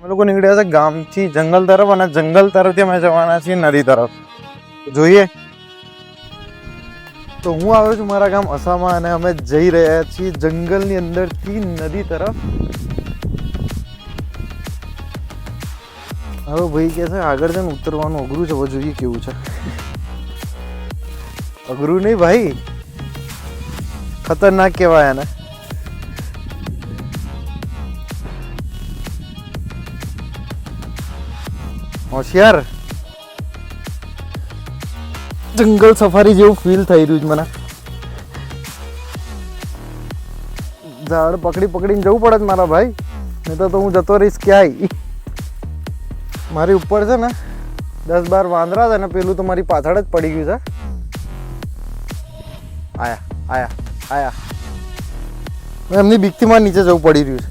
અમે લોકો નીકળ્યા છે ગામથી જંગલ તરફ અને જંગલ તરફથી અમે જવાના છીએ નદી તરફ. જોઈએ. તો હું આવ્યો છું મારા ગામ અસામાં અને અમે જઈ રહ્યા છીએ જંગલની અંદરથી નદી તરફ. હવે ભાઈ કહે છે આગળ જઈને ઉતરવાનું અઘરું છે, હવે જોઈએ કેવું છે. અઘરું નહીં ભાઈ, ખતરનાક કહેવાય એને. હોશિયાર. જંગલ સફારી જેવું ફીલ થઈ રહ્યું છે મને. ઝાડ પકડી પકડીને જવું પડે છે મારા ભાઈ, નહીં તો હું જતો રહીશ ક્યાંય. મારી ઉપર છે ને 10-12 વાંદરા છે ને પેલું તો મારી પાછળ જ પડી ગયું છે. આયા આયા આયા એમની બીકથી મારે નીચે જવું પડી રહ્યું છે.